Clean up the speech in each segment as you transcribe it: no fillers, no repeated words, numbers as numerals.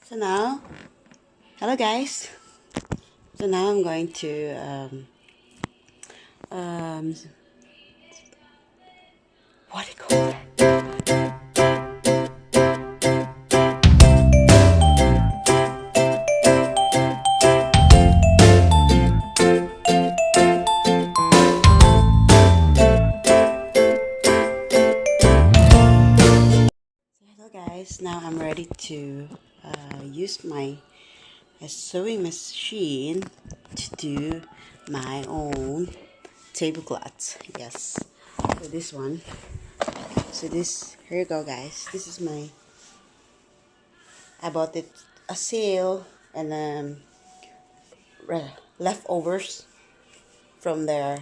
So now, hello guys. So now I'm going to um, what do you call it? So hello guys. Now I'm ready to use my sewing machine to do my own tablecloth. Yes. So this one. So this here you go guys. This is my I bought it a sale and leftovers from there.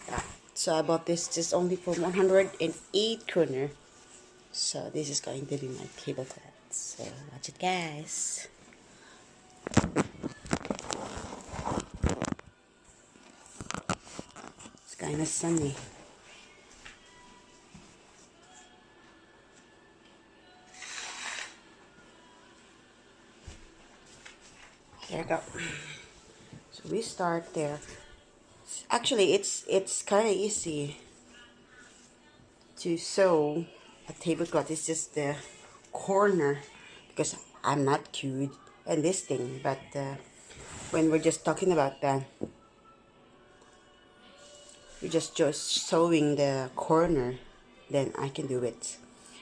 Yeah. So I bought this just only for 108 kroner. So this is going to be my tablecloth. So watch it guys. It's kind of sunny. There you go. So we start there. Actually, it's kind of easy to sew a tablecloth. It's just the corner because I'm not good at this thing. But when we're just talking about that, we're just sewing the corner, then I can do it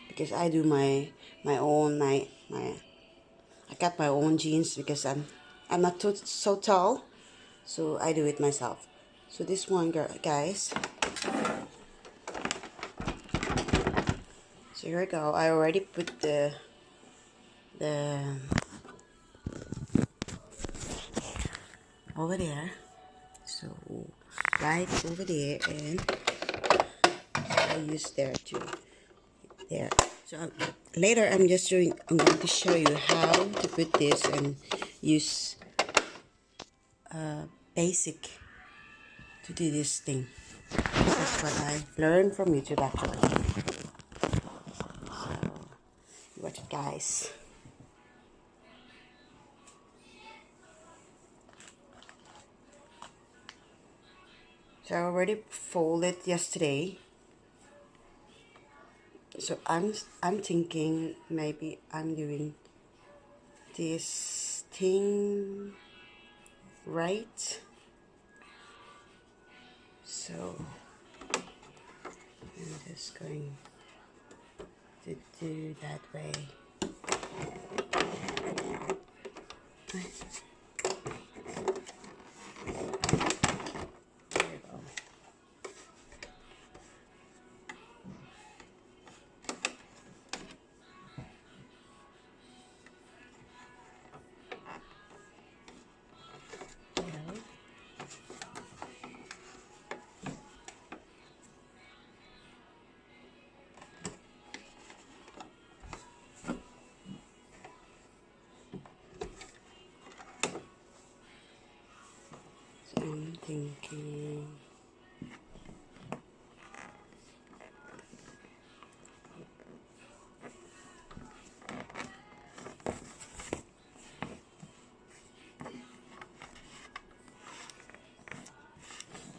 because I do my own my I got my own jeans because I'm not so tall, so I do it myself. So this one, guys. So here we go. I already put the over there. So right over there, and I use there too. There. So later I'm going to show you how to put this and use basic to do this thing. This is what I learned from YouTube actually. So watch it guys. So I already folded yesterday. So I'm thinking maybe I'm doing this thing right. So I'm just going to do that way. There you go. So I'm thinking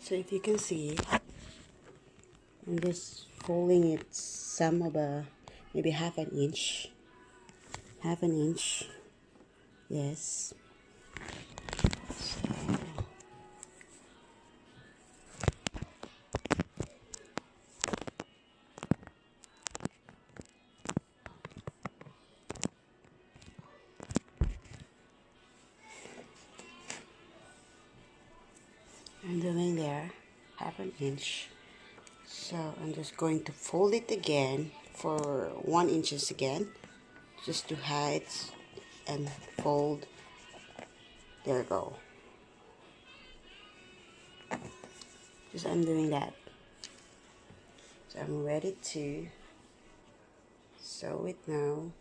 so if you can see, I'm just folding it some of a maybe half an inch. Yes. I'm doing there half an inch. So I'm just going to fold it again for 1 inches again, just to hide and fold. There we go. Just I'm doing that. So I'm ready to sew it now.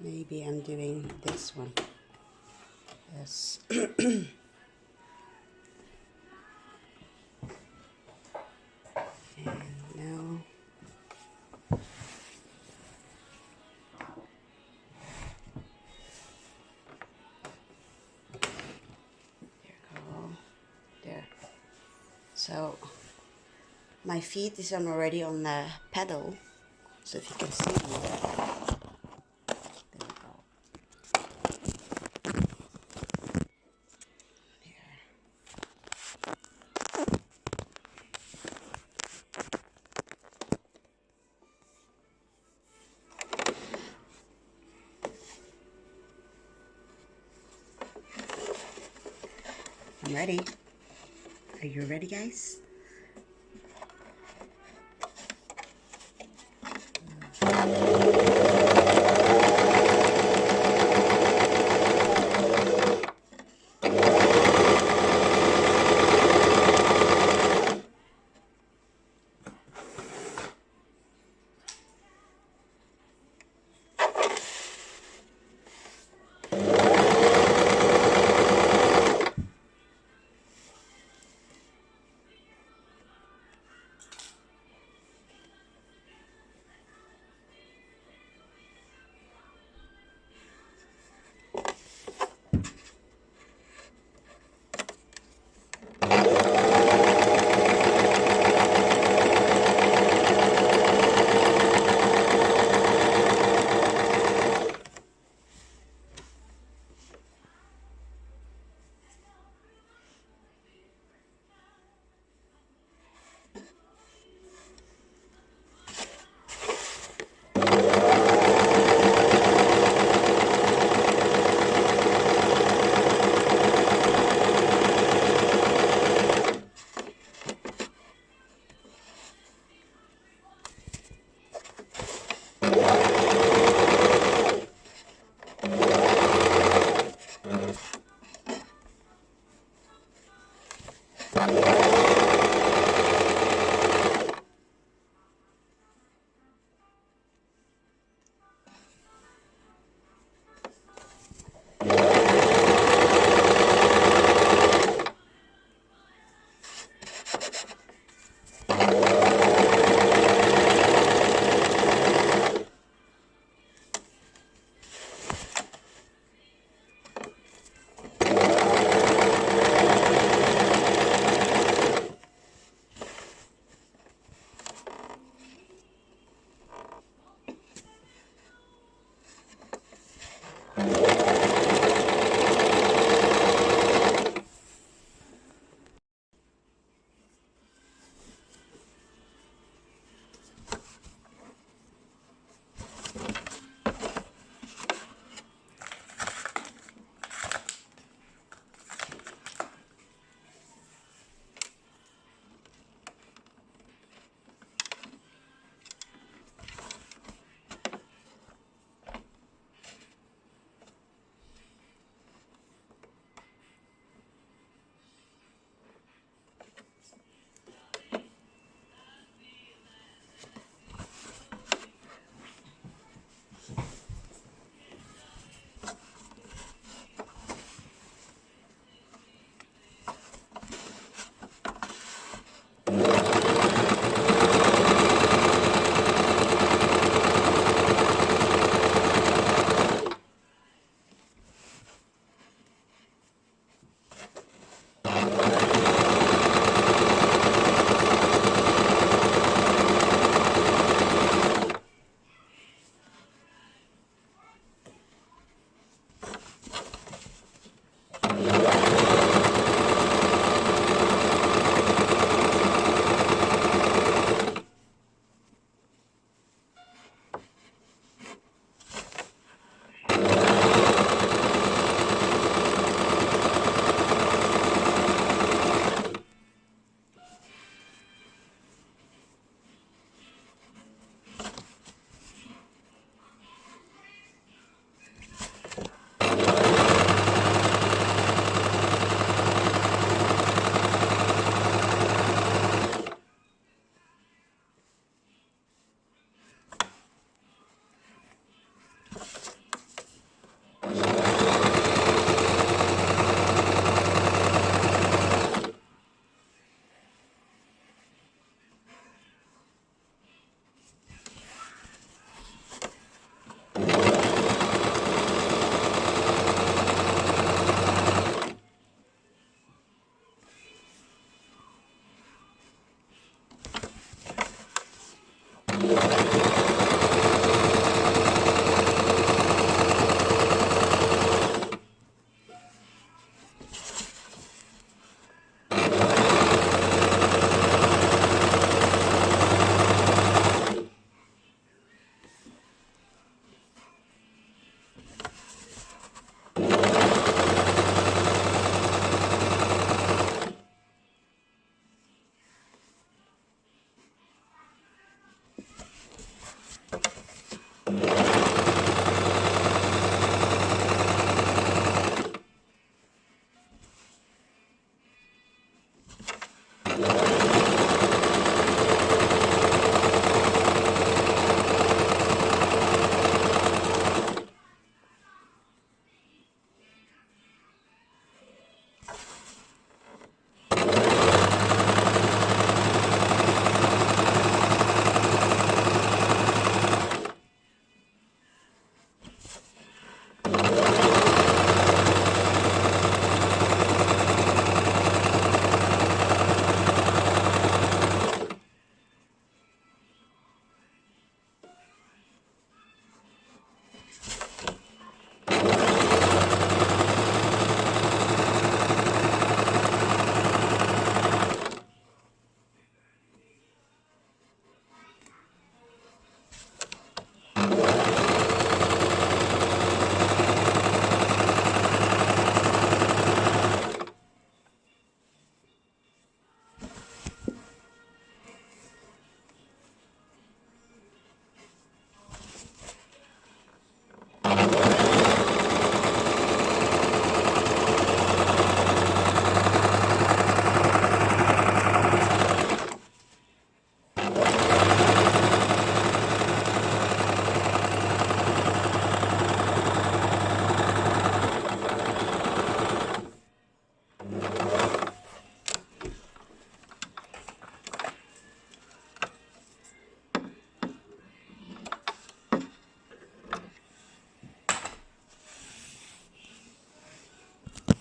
Maybe I'm doing this one. Yes. And now there go. There. So my feet is already on the pedal. So if you can see, there we go. There. I'm ready. Are you ready, guys?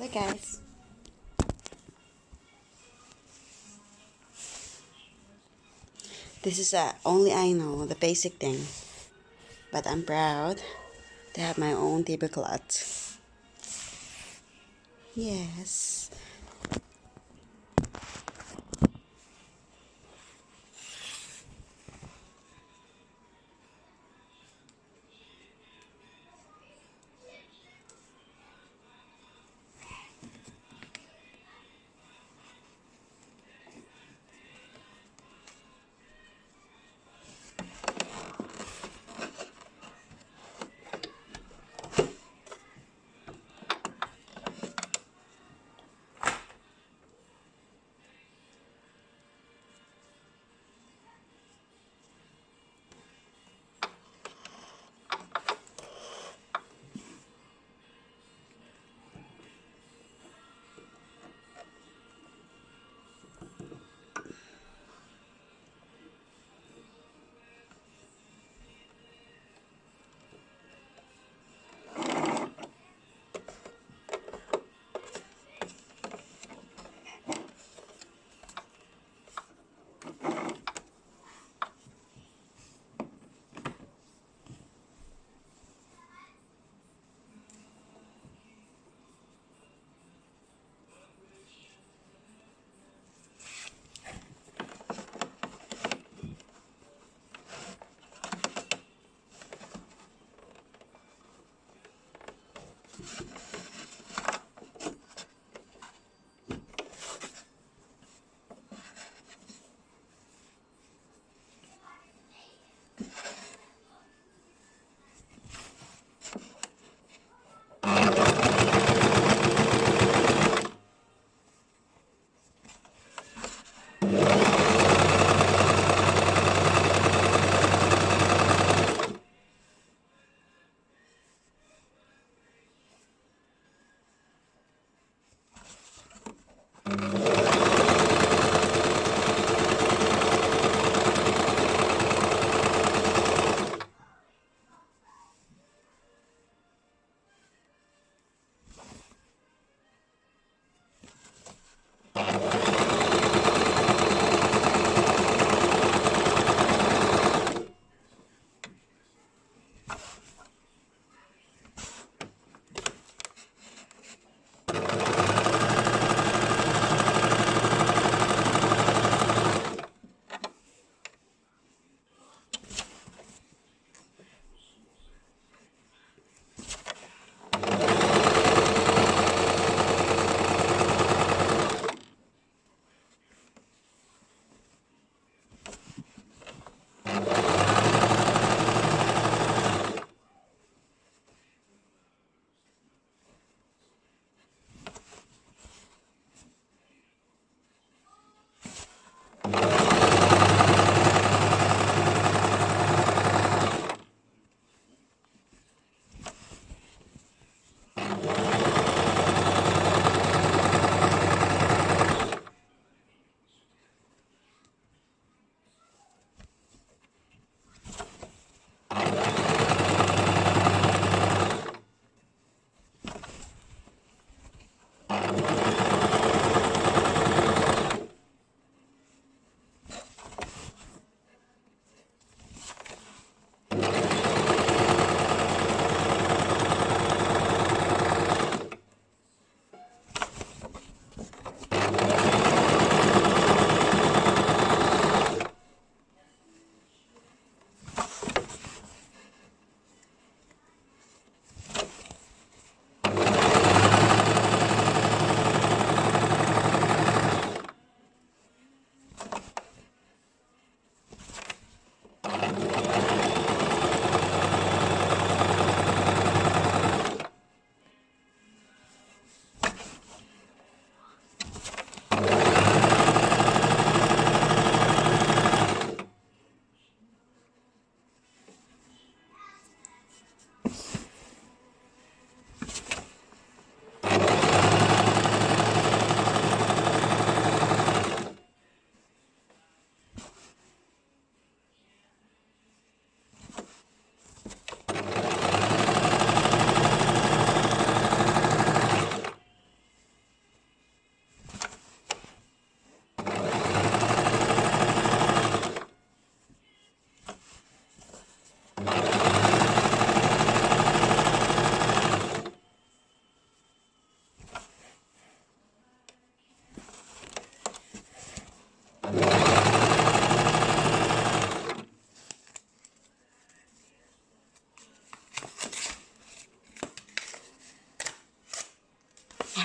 So guys, this is only I know the basic thing, but I'm proud to have my own tablecloth. Yes.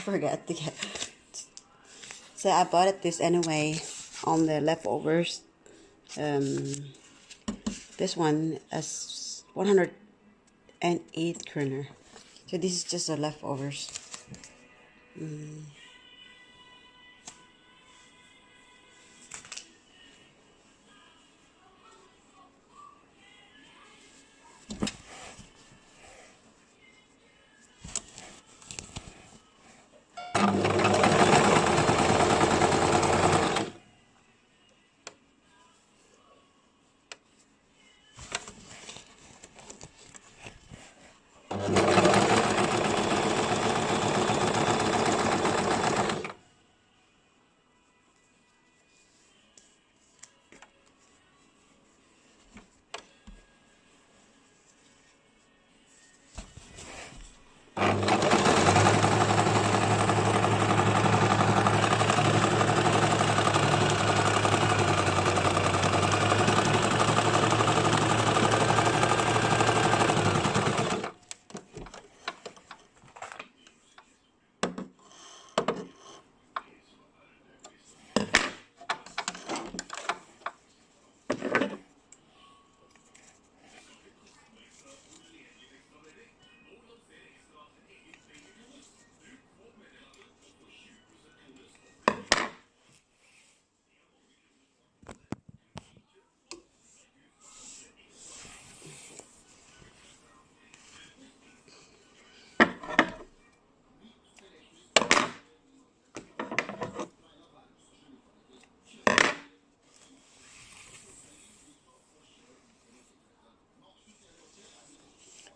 forgot to get. So I bought it this anyway on the leftovers. This one is 108 kroner. So this is just the leftovers.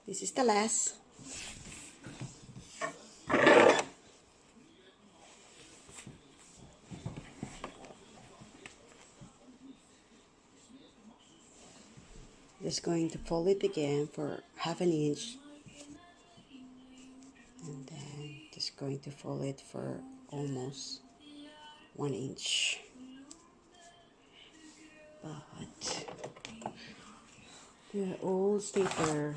This is the last. Just going to fold it again for half an inch. And then just going to fold it for almost 1 inch. But the old stapler.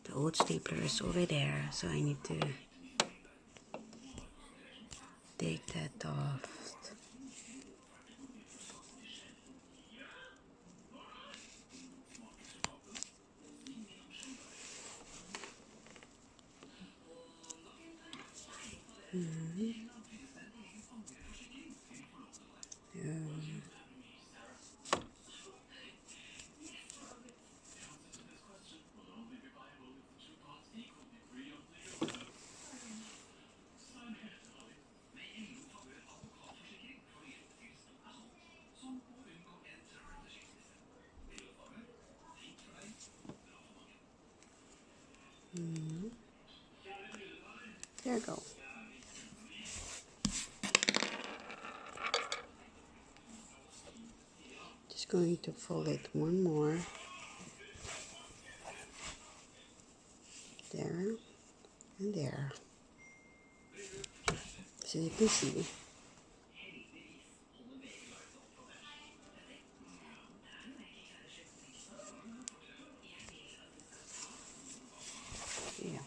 The old stapler is over there, so I need to take that off. There you go. Just going to fold it one more. There and there. So you can see. Yeah.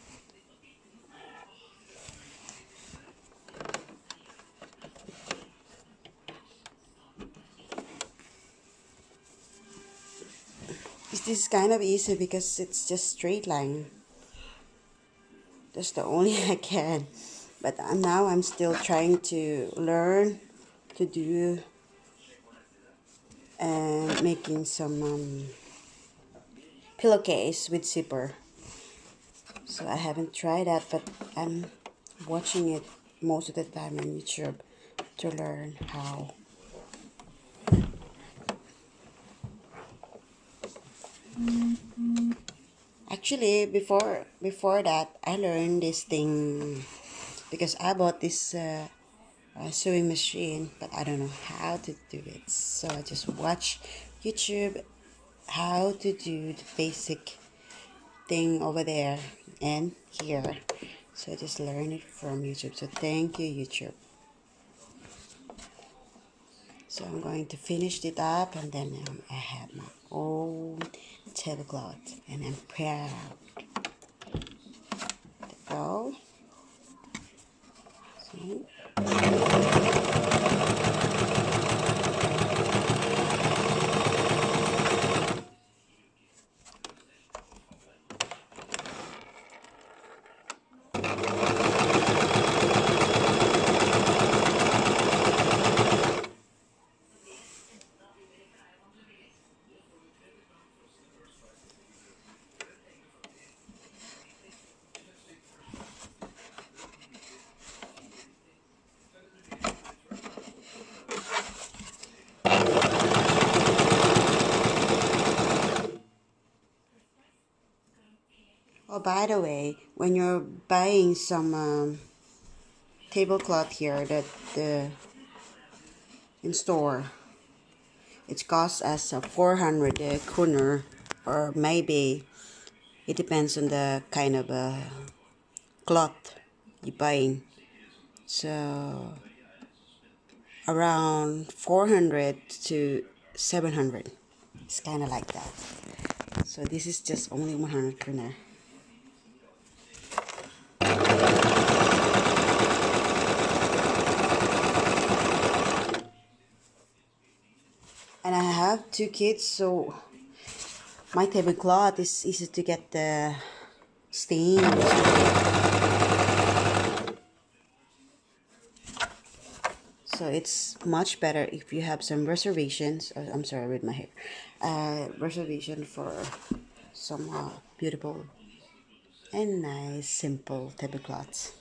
This is kind of easy because it's just straight line. That's the only I can. But now I'm still trying to learn to do and making some pillowcase with zipper. So I haven't tried that, but I'm watching it most of the time on YouTube to learn how. Actually, before that, I learned this thing because I bought this sewing machine, but I don't know how to do it. So I just watch YouTube how to do the basic thing over there and here. So I just learned it from YouTube. So thank you, YouTube. So I'm going to finish it up, and then I have my own tablecloth, and I'm proud. Go. See? Oh, by the way, when you're buying some tablecloth here that the in store, it costs us 400 kroner, or maybe it depends on the kind of cloth you're buying. So around 400 to 700. It's kind of like that. So this is just only 100 kroner. And I have 2 kids, so my tablecloth is easy to get the stain. So it's much better if you have some reservations. I'm sorry with my hair. Reservation for some beautiful and nice simple tablecloths.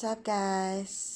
up, guys?